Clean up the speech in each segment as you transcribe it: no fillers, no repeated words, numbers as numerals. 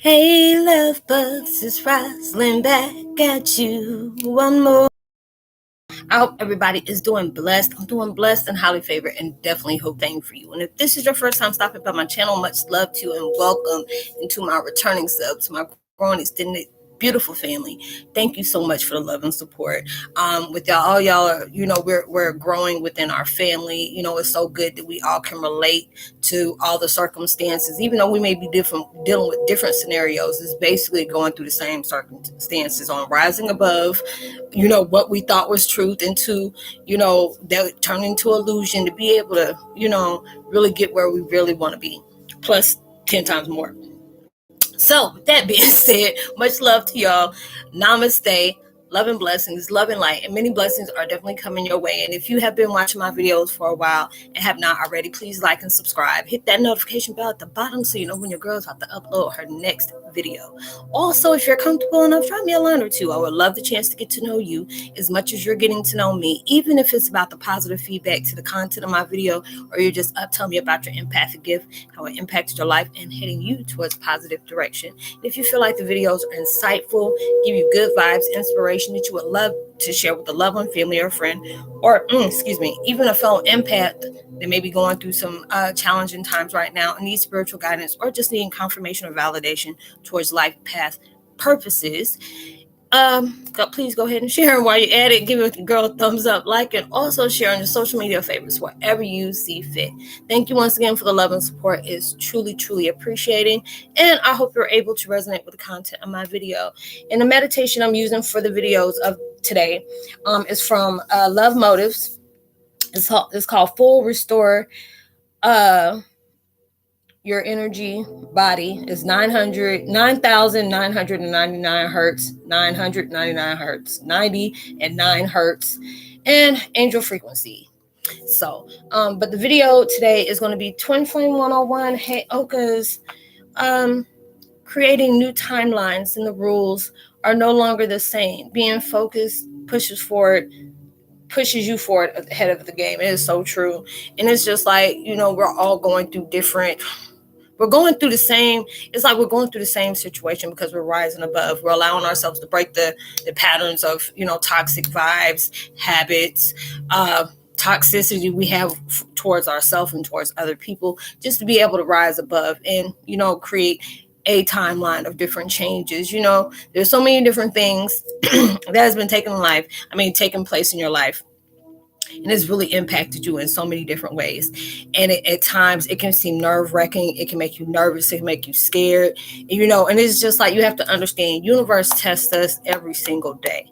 Hey, love bugs, it's Roslynn back at you one more. I hope everybody is doing blessed. I'm doing blessed and highly favored and definitely hoping for you. And if this is your first time stopping by my channel, much love to you and welcome into my returning subs, my growing extended beautiful family. Thank you so much for the love and support. With y'all, all y'all are, we're growing within our family. It's so good that we all can relate to all the circumstances, even though we may be dealing with different scenarios. It's basically going through the same circumstances on rising above, what we thought was truth into, that turn into illusion to be able to, really get where we really want to be, plus 10 times more. So, with that being said, much love to y'all. Namaste. Love and blessings, love and light, and many blessings are definitely coming your way. And if you have been watching my videos for a while and have not already, please like and subscribe. Hit that notification bell at the bottom so you know when your girl's about to upload her next video. Also, if you're comfortable enough, drop me a line or two. I would love the chance to get to know you as much as you're getting to know me, even if it's about the positive feedback to the content of my video, or you're just up telling me about your empathic gift, how it impacted your life and heading you towards positive direction. And if you feel like the videos are insightful, give you good vibes, inspiration that you would love to share with a loved one, family, or friend, or even a fellow empath that may be going through some challenging times right now and needs spiritual guidance, or just needing confirmation or validation towards life path purposes, please go ahead and share. And while you're at it, give a girl a thumbs up, like, and also share on your social media favorites wherever you see fit. Thank you once again for the love and support. It's truly, truly appreciating. And I hope you're able to resonate with the content of my video. And the meditation I'm using for the videos of today is from Love Motives. It's called Full Restore. Your energy body is 9,999 hertz, 999 hertz, 90 and 9 hertz, and angel frequency. So, but the video today is going to be Twin Flame 101, Heyokas, creating new timelines, and the rules are no longer the same. Being focused pushes you forward ahead of the game. It is so true. And it's just like, we're all going through we're going through the same situation because we're rising above. We're allowing ourselves to break the patterns of, toxic vibes, habits, toxicity we have towards ourselves and towards other people, just to be able to rise above and, create a timeline of different changes. There's so many different things that has been taking place in your life. And it's really impacted you in so many different ways. And at times it can seem nerve-wracking. It can make you nervous. It can make you scared, and it's just like, you have to understand, universe tests us every single day.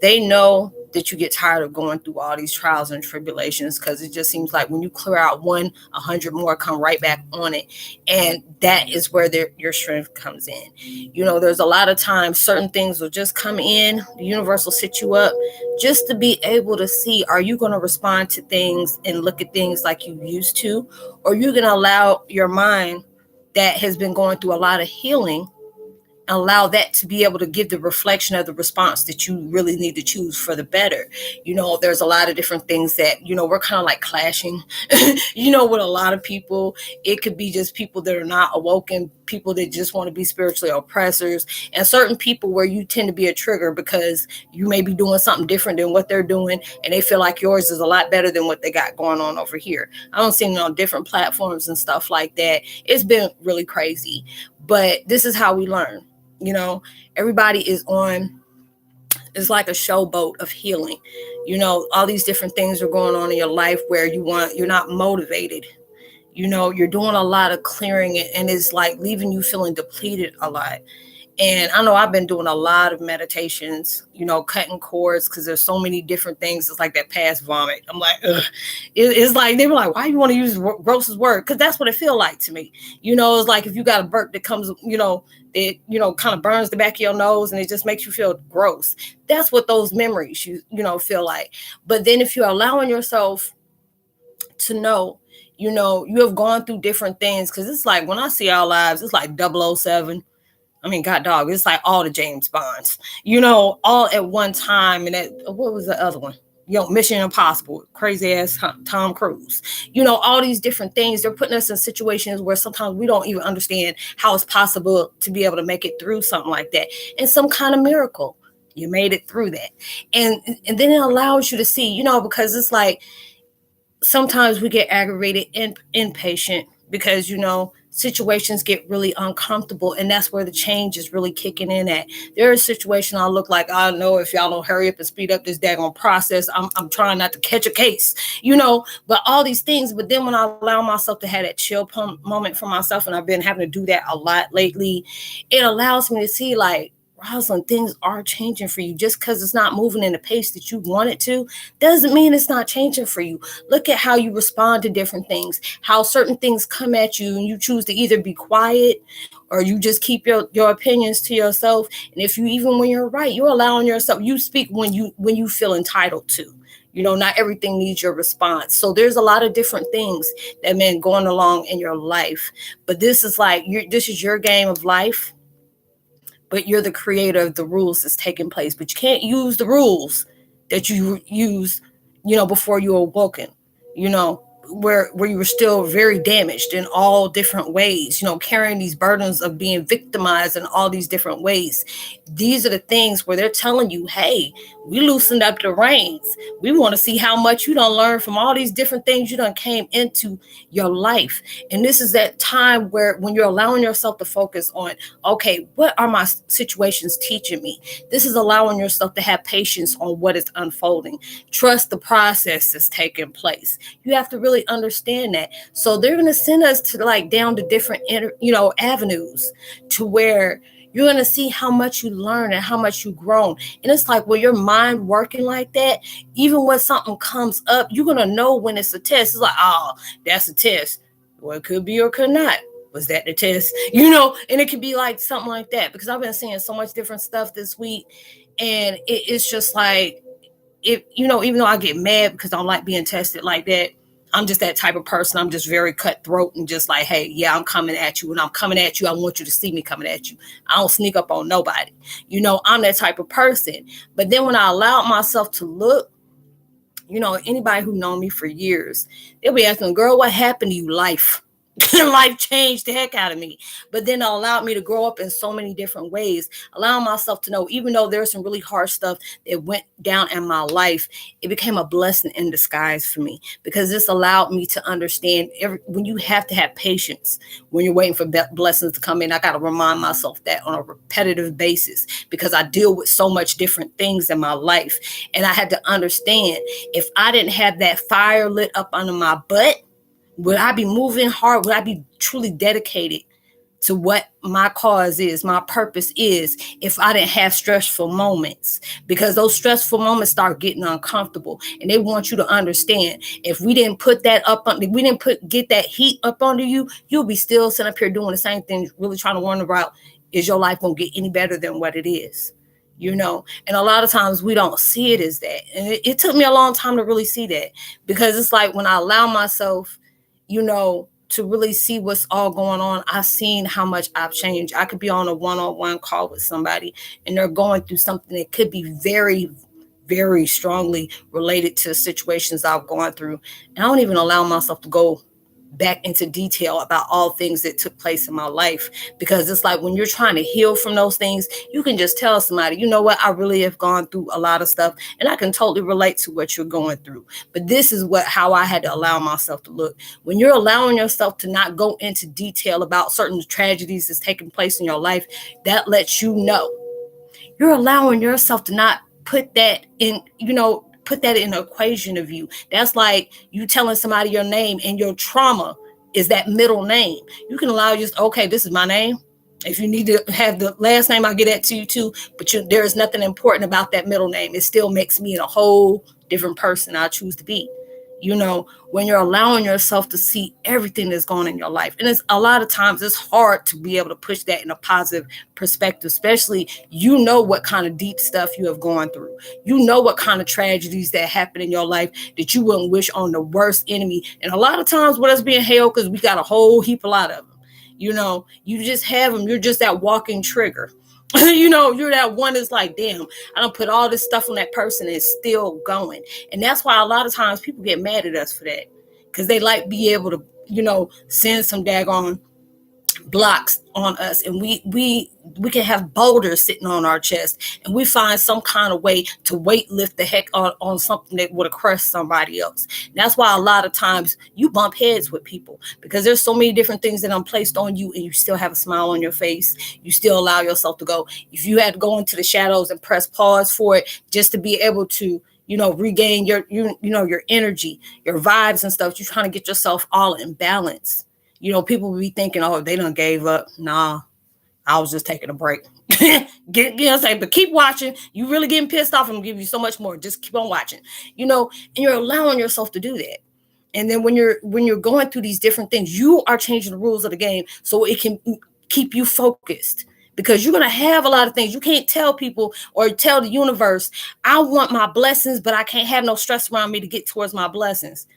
They know that you get tired of going through all these trials and tribulations, because it just seems like when you clear out 100 more come right back on it. And that is where your strength comes in. There's a lot of times certain things will just come in. The universe will sit you up just to be able to see, are you going to respond to things and look at things like you used to, or are you going to allow your mind that has been going through a lot of healing, allow that to be able to give the reflection of the response that you really need to choose for the better. There's a lot of different things that, we're kind of like clashing, with a lot of people. It could be just people that are not awoken, people that just want to be spiritually oppressors, and certain people where you tend to be a trigger because you may be doing something different than what they're doing, and they feel like yours is a lot better than what they got going on over here. I don't see them on different platforms and stuff like that. It's been really crazy, but this is how we learn. Everybody is on, it's like a showboat of healing. All these different things are going on in your life where you're not motivated. You're doing a lot of clearing, and it's like leaving you feeling depleted a lot. And I know I've been doing a lot of meditations, cutting cords, because there's so many different things. It's like that past vomit. I'm like, ugh. It's like, they were like, why you want to use grossest word? Because that's what it feel like to me. It's like if you got a burp that comes, it, kind of burns the back of your nose and it just makes you feel gross. That's what those memories, feel like. But then if you're allowing yourself to know, you have gone through different things, because it's like when I see our lives, it's like 007. God it's like all the James Bonds, all at one time. And what was the other one? Mission Impossible, crazy ass Tom Cruise, all these different things. They're putting us in situations where sometimes we don't even understand how it's possible to be able to make it through something like that. And some kind of miracle, you made it through that. And then it allows you to see, because it's like, sometimes we get aggravated and impatient because, situations get really uncomfortable, and that's where the change is really kicking in at. There are situations I look like, I know if y'all don't hurry up and speed up this daggone process, I'm trying not to catch a case, but all these things. But then when I allow myself to have that chill moment for myself, and I've been having to do that a lot lately, it allows me to see, like, Roslynn, things are changing for you. Just because it's not moving in the pace that you want it to doesn't mean it's not changing for you. Look at how you respond to different things, how certain things come at you, and you choose to either be quiet or you just keep your opinions to yourself. And if you, even when you're right, you're allowing yourself, you speak when you feel entitled to. Not everything needs your response. So there's a lot of different things that been going along in your life. But this is like, this is your game of life. But you're the creator of the rules that's taking place. But you can't use the rules that you use, before you were awoken, where you were still very damaged in all different ways, carrying these burdens of being victimized in all these different ways. These are the things where they're telling you, hey, we loosened up the reins. We want to see how much you done learn from all these different things you done came into your life. And this is that time when you're allowing yourself to focus on, okay, what are my situations teaching me? This is allowing yourself to have patience on what is unfolding. Trust the process that's taking place. You have to really understand that. So they're going to send us to, like, down to different, avenues to where you're going to see how much you learn and how much you've grown. And it's like, when your mind working like that, even when something comes up, you're going to know when it's a test. It's like, oh, that's a test. Well, it could be or could not. Was that the test? And it could be like something like that, because I've been seeing so much different stuff this week. And it's just like, even though I get mad because I don't like being tested like that, I'm just that type of person. I'm just very cutthroat and just like, hey, yeah, I'm coming at you. And I'm coming at you. I want you to see me coming at you. I don't sneak up on nobody. I'm that type of person. But then when I allow myself to look, anybody who known me for years, they'll be asking, girl, what happened to you? Life changed the heck out of me. But then it allowed me to grow up in so many different ways, allowing myself to know, even though there's some really harsh stuff that went down in my life, it became a blessing in disguise for me, because this allowed me to understand when you have to have patience when you're waiting for blessings to come in. I got to remind myself that on a repetitive basis, because I deal with so much different things in my life. And I had to understand, if I didn't have that fire lit up under my butt, would I be moving hard? Would I be truly dedicated to what my cause is, my purpose is, if I didn't have stressful moments? Because those stressful moments start getting uncomfortable, and they want you to understand, if we didn't put that up, we didn't get that heat up under you, you'll be still sitting up here doing the same thing, really trying to wonder about, is your life going to get any better than what it is? And a lot of times we don't see it as that. And it took me a long time to really see that, because it's like, when I allow myself, to really see what's all going on, I've seen how much I've changed. I could be on a one-on-one call with somebody, and they're going through something that could be very, very strongly related to situations I've gone through. And I don't even allow myself to go back into detail about all things that took place in my life, because it's like, when you're trying to heal from those things, you can just tell somebody, you know what, I really have gone through a lot of stuff, and I can totally relate to what you're going through. But this is how I had to allow myself to look. When you're allowing yourself to not go into detail about certain tragedies that's taking place in your life, that lets you know you're allowing yourself to not put that in, put that in an equation of you. That's like you telling somebody your name, and your trauma is that middle name. You can allow just, okay, this is my name. If you need to have the last name, I'll get that to you too. But there is nothing important about that middle name. It still makes me a whole different person I choose to be. When you're allowing yourself to see everything that's going on in your life. And it's a lot of times it's hard to be able to push that in a positive perspective, especially, what kind of deep stuff you have gone through. What kind of tragedies that happen in your life that you wouldn't wish on the worst enemy. And a lot of times with us being Heyokas, because we got a whole heap, a lot of them. You just have them. You're just that walking trigger. You're that one that's like, damn, I don't put all this stuff on that person and it's still going. And that's why a lot of times people get mad at us for that, because they like be able to, send some daggone blocks on us, and we can have boulders sitting on our chest, and we find some kind of way to weight lift the heck on something that would have crushed somebody else. And that's why a lot of times you bump heads with people, because there's so many different things that are placed on you, and you still have a smile on your face. You still allow yourself to go. If you had to go into the shadows and press pause for it just to be able to regain your your energy, your vibes and stuff, you're trying to get yourself all in balance. People will be thinking, oh, they done gave up. Nah, I was just taking a break. But keep watching. You really getting pissed off, I'm gonna give you so much more. Just keep on watching. And you're allowing yourself to do that. And then when you're going through these different things, you are changing the rules of the game so it can keep you focused. Because you're gonna have a lot of things. You can't tell people or tell the universe, I want my blessings, but I can't have no stress around me to get towards my blessings.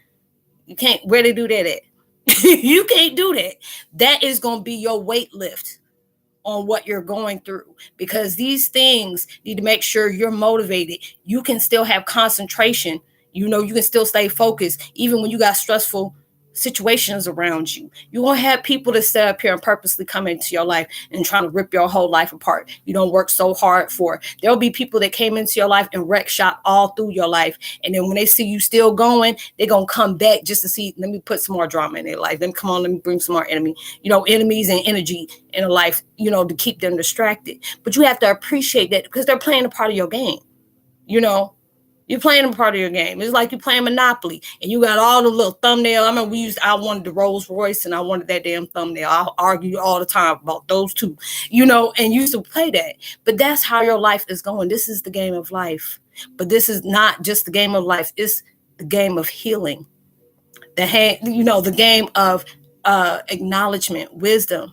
You can't. Where they do that at? You can't do that. That is going to be your weight lift on what you're going through, because these things need to make sure you're motivated. You can still have concentration. You can still stay focused even when you got stressful situations around you. You won't have people that sit up here and purposely come into your life and trying to rip your whole life apart. You don't work so hard for. There'll be people that came into your life and wreck shop all through your life. And then when they see you still going, they're going to come back just to see, let me put some more drama in their life. Let me bring some more enemies and energy in a life, to keep them distracted. But you have to appreciate that, because they're playing a part of your game. You're playing a part of your game. It's like you're playing Monopoly, and you got all the little thumbnail. I mean, I wanted the Rolls Royce, and I wanted that damn thumbnail. I argue all the time about those two, and used to play that. But that's how your life is going. This is the game of life. But this is not just the game of life. It's the game of healing. The game of acknowledgement, wisdom,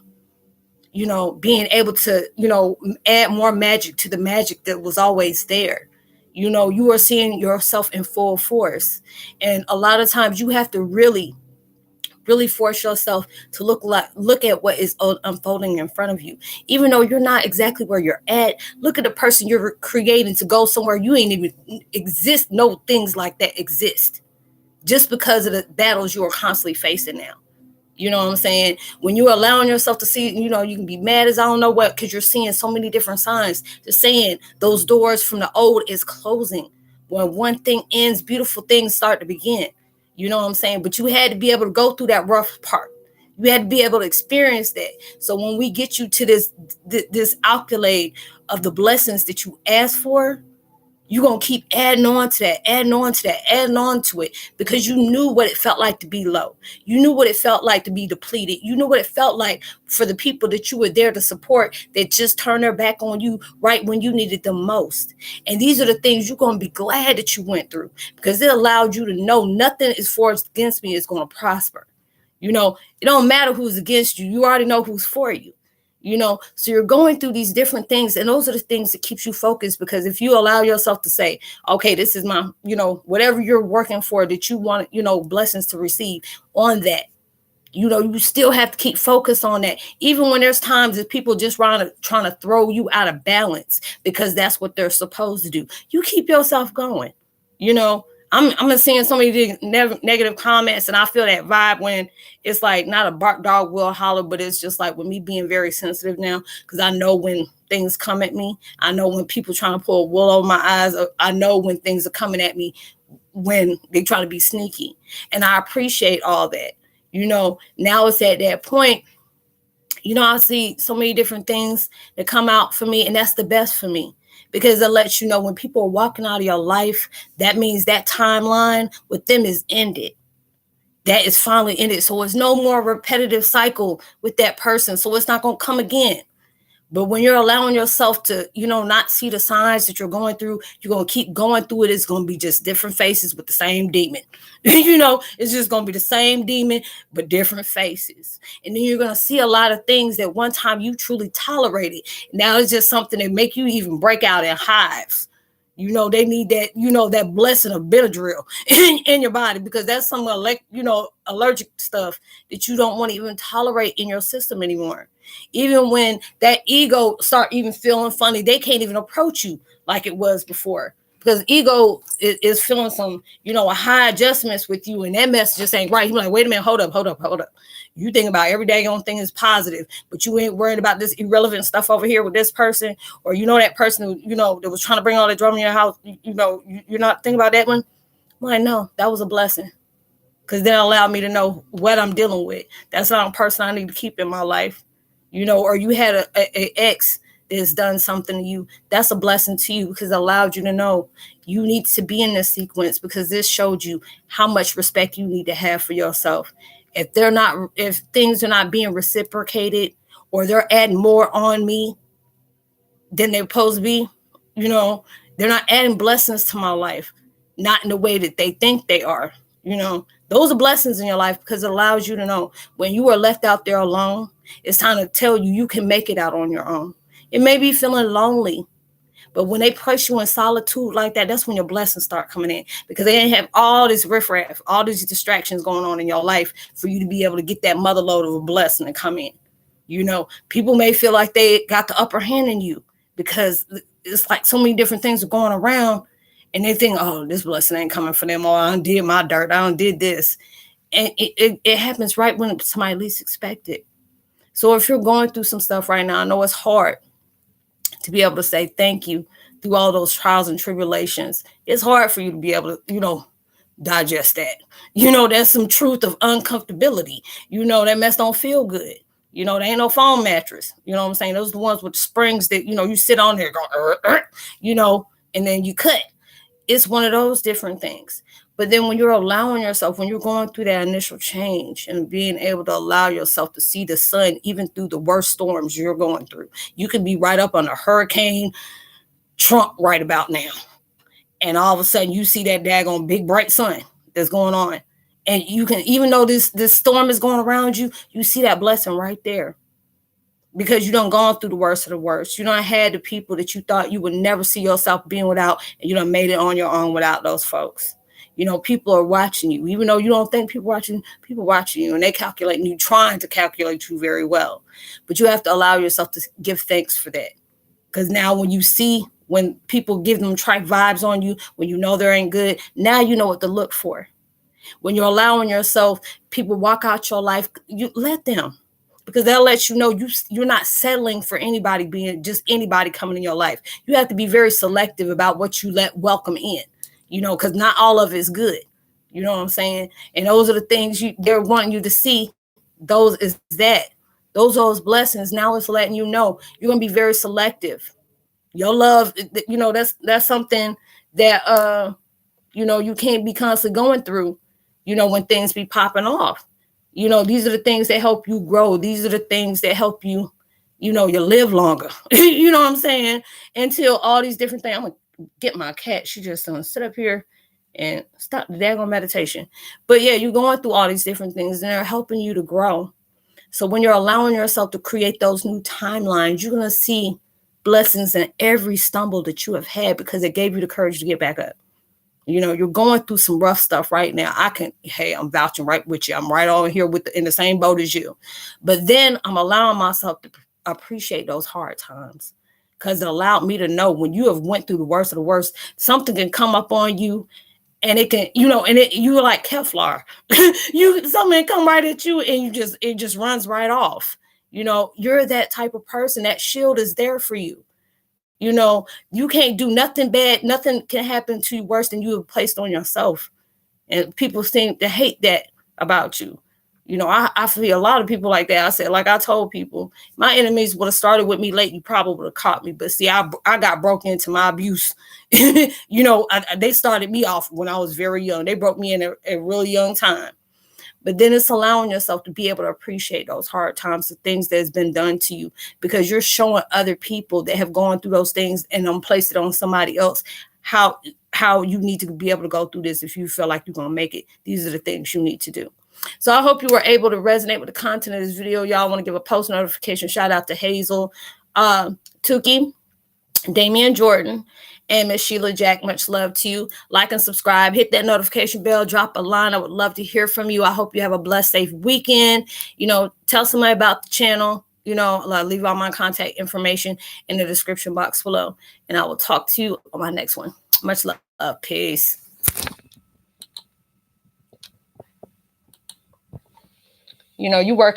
being able to, add more magic to the magic that was always there. You are seeing yourself in full force. And a lot of times you have to really, really force yourself to look at what is unfolding in front of you. Even though you're not exactly where you're at, look at the person you're creating to go somewhere you ain't even exist. No things like that exist, just because of the battles you are constantly facing now. You know what I'm saying? When you're allowing yourself to see, you can be mad as I don't know what, because you're seeing so many different signs. Just saying those doors from the old is closing. When one thing ends, beautiful things start to begin. You know what I'm saying? But you had to be able to go through that rough part. You had to be able to experience that. So when we get you to this accolade of the blessings that you asked for, you're going to keep adding on to that, adding on to it, because you knew what it felt like to be low. You knew what it felt like to be depleted. You knew what it felt like for the people that you were there to support that just turned their back on you right when you needed them most. And these are the things you're going to be glad that you went through, because it allowed you to know nothing is forged against me is going to prosper. It don't matter who's against you. You already know who's for you. So you're going through these different things, and those are the things that keeps you focused. Because if you allow yourself to say, okay, this is my, whatever you're working for that you want, blessings to receive on that, you still have to keep focused on that. Even when there's times that people just trying to throw you out of balance, because that's what they're supposed to do. You keep yourself going. I'm seeing so many negative comments, and I feel that vibe when it's like not a bark dog will holler, but it's just like with me being very sensitive now, because I know when things come at me. I know when people trying to pull wool over my eyes. I know when things are coming at me, when they try to be sneaky, and I appreciate all that. Now it's at that point. I see so many different things that come out for me, and that's the best for me. Because it lets you know when people are walking out of your life, that means that timeline with them is ended. That is finally ended. So it's no more repetitive cycle with that person. So it's not going to come again. But when you're allowing yourself to, not see the signs that you're going through, you're going to keep going through it. It's going to be just different faces with the same demon. It's just going to be the same demon, but different faces. And then you're going to see a lot of things that one time you truly tolerated. Now it's just something that make you even break out in hives. You know, they need that, you know, that blessing of Benadryl in your body, because that's some allergic stuff that you don't want to even tolerate in your system anymore. Even when that ego start even feeling funny, they can't even approach you like it was before, because ego is feeling some, a high adjustments with you, and that mess just ain't right. You're like, wait a minute, hold up. You think about every day on thing is positive, but you ain't worried about this irrelevant stuff over here with this person, or that person who, that was trying to bring all that drama in your house. You're not thinking about that one. I'm like, no, that was a blessing, because then it allowed me to know what I'm dealing with. That's not a person I need to keep in my life. Or you had a ex that's done something to you. That's a blessing to you, because it allowed you to know you need to be in this sequence, because this showed you how much respect you need to have for yourself. If things are not being reciprocated, or they're adding more on me than they're supposed to be, they're not adding blessings to my life, not in the way that they think they are. Those are blessings in your life, because it allows you to know when you are left out there alone, it's time to tell you you can make it out on your own. It may be feeling lonely, but when they place you in solitude like that, that's when your blessings start coming in, because they didn't have all this riffraff, all these distractions going on in your life for you to be able to get that mother load of a blessing to come in. People may feel like they got the upper hand in you, because it's like so many different things are going around, and they think, oh, this blessing ain't coming for them, or I done did my dirt, I done did this. And it happens right when somebody least expect it. So if you're going through some stuff right now, I know it's hard to be able to say thank you through all those trials and tribulations. It's hard for you to be able to, digest that. That's some truth of uncomfortability. That mess don't feel good. There ain't no foam mattress. You know what I'm saying? Those are the ones with the springs that, you sit on there going, and then you cut. It's one of those different things. But then when you're allowing yourself, when you're going through that initial change and being able to allow yourself to see the sun, even through the worst storms you're going through, you could be right up on a hurricane Trump right about now. And all of a sudden you see that daggone big bright sun that's going on. And you can, even though this storm is going around you, you see that blessing right there. Because you done gone through the worst of the worst. You done had the people that you thought you would never see yourself being without, and you done made it on your own without those folks. People are watching you. Even though you don't think people watching you, and they calculating you, trying to calculate you very well. But you have to allow yourself to give thanks for that. Because now when people give them trite vibes on you, when you know they ain't good, now you know what to look for. When you're allowing yourself, people walk out your life, you let them. Because they'll let you know you're not settling for anybody being just anybody coming in your life. You have to be very selective about what you let welcome in, because not all of it is good. You know what I'm saying? And those are the things they're wanting you to see. Those is that. Those are those blessings. Now it's letting you know you're going to be very selective. Your love, that's something that, you can't be constantly going through, when things be popping off. These are the things that help you grow. These are the things that help you, you live longer. You know what I'm saying? Until all these different things. I'm going to get my cat. She just going to sit up here and stop the daggone meditation. But yeah, you're going through all these different things, and they're helping you to grow. So when you're allowing yourself to create those new timelines, you're going to see blessings in every stumble that you have had, because it gave you the courage to get back up. You're going through some rough stuff right now. I'm vouching right with you. I'm right on here in the same boat as you. But then I'm allowing myself to appreciate those hard times, because it allowed me to know when you have went through the worst of the worst, something can come up on you, and it can, you're like Kevlar. Something come right at you, and it just runs right off. You're that type of person. That shield is there for you. You can't do nothing bad. Nothing can happen to you worse than you have placed on yourself. And people seem to hate that about you. I feel a lot of people like that. I said, like I told people, my enemies would have started with me late. You probably would have caught me. But see, I got broken into my abuse. They started me off when I was very young. They broke me in a really young time. But then it's allowing yourself to be able to appreciate those hard times, the things that's been done to you, because you're showing other people that have gone through those things and placed it on somebody else, how you need to be able to go through this. If you feel like you're going to make it, these are the things you need to do. So I hope you were able to resonate with the content of this video. Y'all want to give a post notification shout out to Hazel, Tuki, Damian Jordan, And Miss Sheila Jack, much love to you. Like and subscribe. Hit that notification bell. Drop a line. I would love to hear from you. I hope you have a blessed, safe weekend. Tell somebody about the channel. Leave all my contact information in the description box below. And I will talk to you on my next one. Much love. Peace. You work